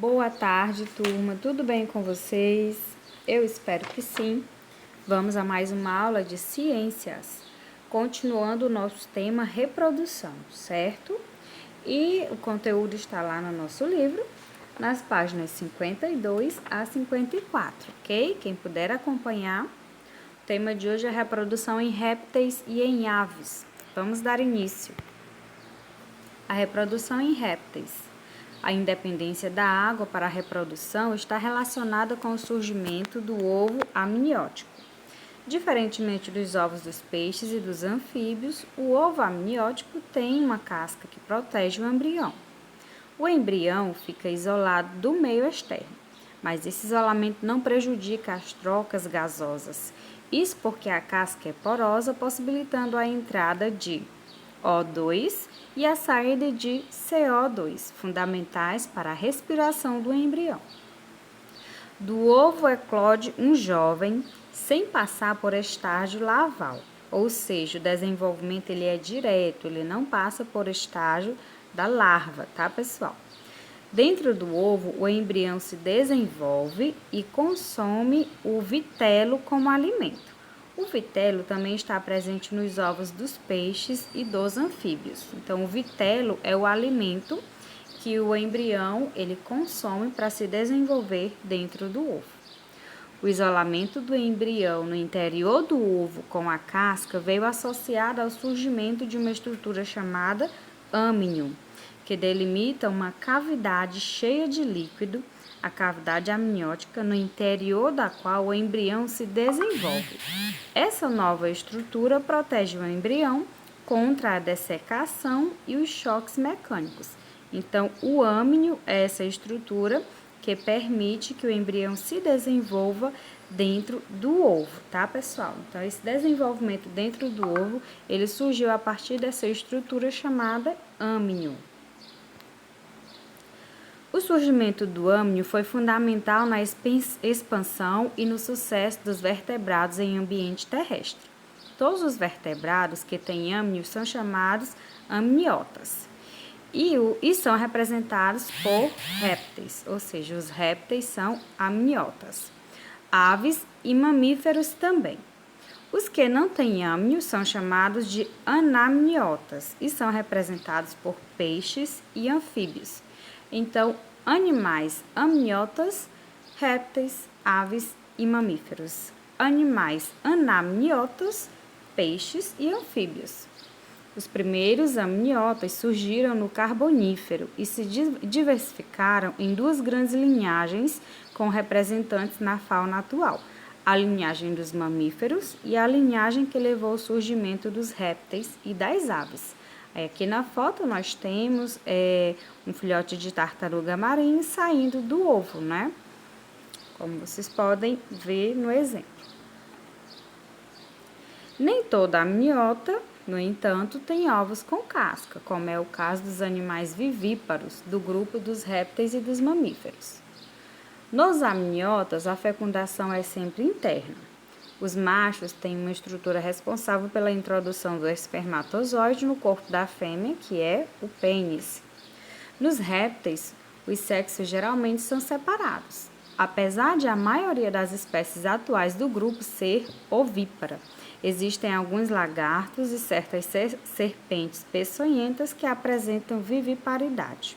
Boa tarde, turma. Tudo bem com vocês? Eu espero que sim. Vamos a mais uma aula de ciências, continuando o nosso tema reprodução, certo? E o conteúdo está lá no nosso livro, nas páginas 52 a 54, ok? Quem puder acompanhar. O tema de hoje é reprodução em répteis e em aves. Vamos dar início. A reprodução em répteis. A independência da água para a reprodução está relacionada com o surgimento do ovo amniótico. Diferentemente dos ovos dos peixes e dos anfíbios, o ovo amniótico tem uma casca que protege o embrião. O embrião fica isolado do meio externo, mas esse isolamento não prejudica as trocas gasosas. Isso porque a casca é porosa, possibilitando a entrada de O2 e a saída de CO2, fundamentais para a respiração do embrião. Do ovo eclode um jovem sem passar por estágio larval, ou seja, o desenvolvimento ele é direto, ele não passa por estágio da larva, tá, pessoal? Dentro do ovo, o embrião se desenvolve e consome o vitelo como alimento. O vitelo também está presente nos ovos dos peixes e dos anfíbios. Então, o vitelo é o alimento que o embrião ele consome para se desenvolver dentro do ovo. O isolamento do embrião no interior do ovo com a casca veio associado ao surgimento de uma estrutura chamada âmnion, que delimita uma cavidade cheia de líquido, a cavidade amniótica, no interior da qual o embrião se desenvolve. Essa nova estrutura protege o embrião contra a dessecação e os choques mecânicos. Então, o âmnio é essa estrutura que permite que o embrião se desenvolva dentro do ovo, tá, pessoal? Então, esse desenvolvimento dentro do ovo, ele surgiu a partir dessa estrutura chamada âmnio. O surgimento do âmnio foi fundamental na expansão e no sucesso dos vertebrados em ambiente terrestre. Todos os vertebrados que têm âmnio são chamados amniotas e são representados por répteis, ou seja, os répteis são amniotas. Aves e mamíferos também. Os que não têm âmnio são chamados de anamniotas e são representados por peixes e anfíbios. Então, animais amniotas, répteis, aves e mamíferos. Animais anamniotas, peixes e anfíbios. Os primeiros amniotas surgiram no Carbonífero e se diversificaram em duas grandes linhagens com representantes na fauna atual, a linhagem dos mamíferos e a linhagem que levou ao surgimento dos répteis e das aves. Aqui na foto nós temos um filhote de tartaruga marinha saindo do ovo, né? Como vocês podem ver no exemplo. Nem toda amniota, no entanto, tem ovos com casca, como é o caso dos animais vivíparos, do grupo dos répteis e dos mamíferos. Nos amniotas, a fecundação é sempre interna. Os machos têm uma estrutura responsável pela introdução do espermatozoide no corpo da fêmea, que é o pênis. Nos répteis, os sexos geralmente são separados. Apesar de a maioria das espécies atuais do grupo ser ovípara, existem alguns lagartos e certas serpentes peçonhentas que apresentam viviparidade.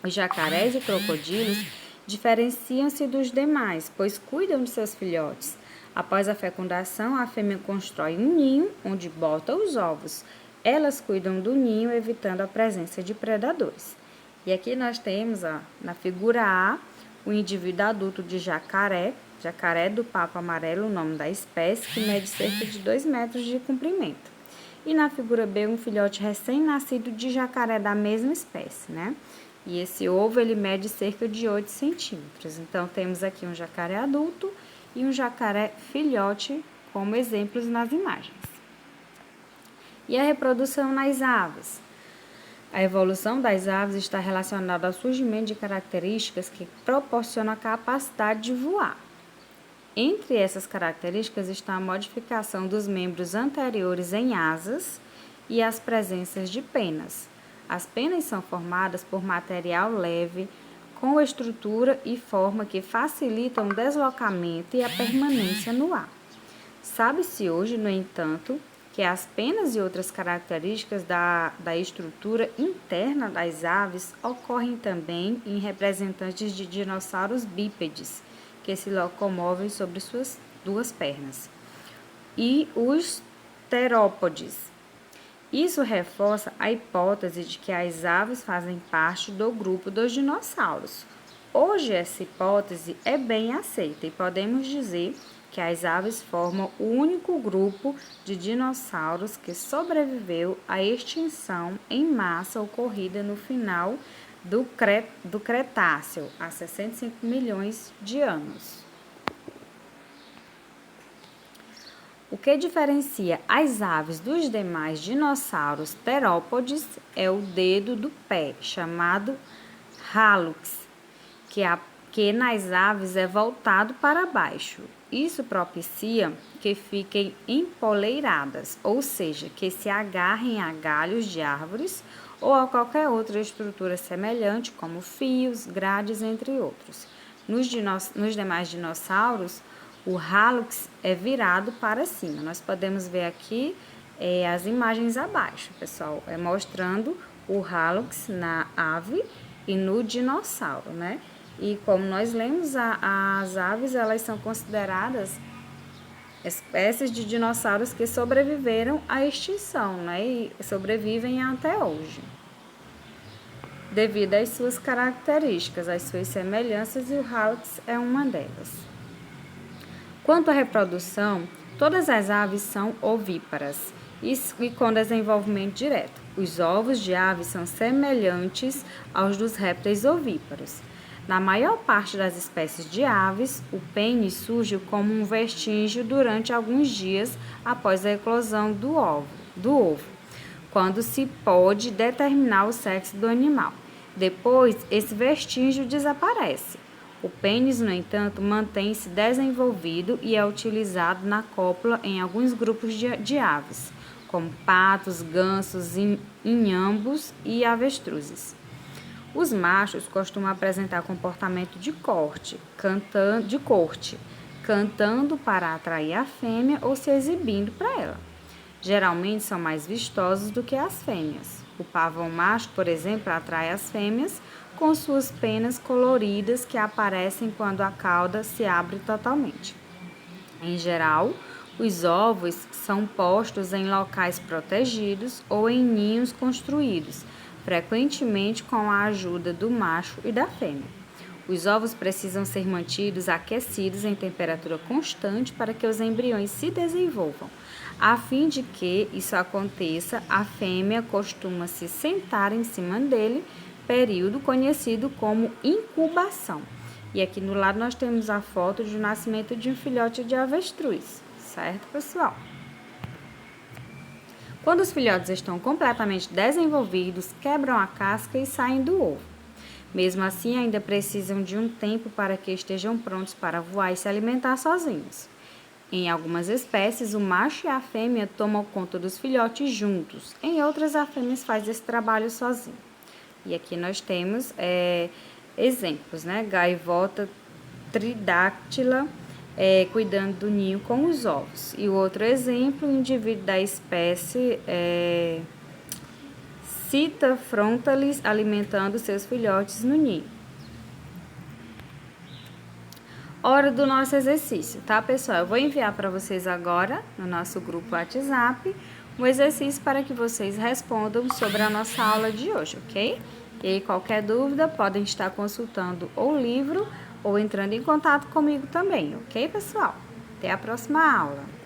Os jacarés e crocodilos diferenciam-se dos demais, pois cuidam de seus filhotes. Após a fecundação, a fêmea constrói um ninho onde bota os ovos. Elas cuidam do ninho, evitando a presença de predadores. E aqui nós temos, na figura A, o indivíduo adulto de jacaré do papo amarelo, o nome da espécie, que mede cerca de 2 metros de comprimento. E na figura B, um filhote recém-nascido de jacaré da mesma espécie, né? E esse ovo, ele mede cerca de 8 centímetros. Então, temos aqui um jacaré adulto e um jacaré filhote como exemplos nas imagens. E a reprodução nas aves? A evolução das aves está relacionada ao surgimento de características que proporcionam a capacidade de voar. Entre essas características está a modificação dos membros anteriores em asas e as presenças de penas. As penas são formadas por material leve, com estrutura e forma que facilitam o deslocamento e a permanência no ar. Sabe-se hoje, no entanto, que as penas e outras características da estrutura interna das aves ocorrem também em representantes de dinossauros bípedes, que se locomovem sobre suas duas pernas, e os terópodes. Isso reforça a hipótese de que as aves fazem parte do grupo dos dinossauros. Hoje, essa hipótese é bem aceita e podemos dizer que as aves formam o único grupo de dinossauros que sobreviveu à extinção em massa ocorrida no final do Cretáceo, há 65 milhões de anos. O que diferencia as aves dos demais dinossauros terópodes é o dedo do pé, chamado hálux, que nas aves é voltado para baixo. Isso propicia que fiquem empoleiradas, ou seja, que se agarrem a galhos de árvores ou a qualquer outra estrutura semelhante, como fios, grades, entre outros. Nos demais dinossauros, o hálux é virado para cima. Nós podemos ver aqui as imagens abaixo, pessoal, mostrando o hálux na ave e no dinossauro, né? E como nós lemos, as aves, elas são consideradas espécies de dinossauros que sobreviveram à extinção, né? E sobrevivem até hoje, devido às suas características, às suas semelhanças, e o hálux é uma delas. Quanto à reprodução, todas as aves são ovíparas e com desenvolvimento direto. Os ovos de aves são semelhantes aos dos répteis ovíparos. Na maior parte das espécies de aves, o pênis surge como um vestígio durante alguns dias após a eclosão do ovo, quando se pode determinar o sexo do animal. Depois, esse vestígio desaparece. O pênis, no entanto, mantém-se desenvolvido e é utilizado na cópula em alguns grupos de aves, como patos, gansos, inhambos e avestruzes. Os machos costumam apresentar comportamento de corte, cantando para atrair a fêmea ou se exibindo para ela. Geralmente são mais vistosos do que as fêmeas. O pavão macho, por exemplo, atrai as fêmeas com suas penas coloridas que aparecem quando a cauda se abre totalmente. Em geral, os ovos são postos em locais protegidos ou em ninhos construídos, frequentemente com a ajuda do macho e da fêmea. Os ovos precisam ser mantidos aquecidos em temperatura constante para que os embriões se desenvolvam. A fim de que isso aconteça, a fêmea costuma se sentar em cima dele, período conhecido como incubação. E aqui no lado nós temos a foto do nascimento de um filhote de avestruz, certo, pessoal? Quando os filhotes estão completamente desenvolvidos, quebram a casca e saem do ovo. Mesmo assim, ainda precisam de um tempo para que estejam prontos para voar e se alimentar sozinhos. Em algumas espécies, o macho e a fêmea tomam conta dos filhotes juntos. Em outras, a fêmea faz esse trabalho sozinha. E aqui nós temos exemplos, né? Gaivota tridáctila cuidando do ninho com os ovos. E o outro exemplo, o indivíduo da espécie Cita frontalis alimentando seus filhotes no ninho. Hora do nosso exercício, tá, pessoal? Eu vou enviar para vocês agora, no nosso grupo WhatsApp, um exercício para que vocês respondam sobre a nossa aula de hoje, ok? E aí, qualquer dúvida, podem estar consultando o livro ou entrando em contato comigo também, ok, pessoal? Até a próxima aula!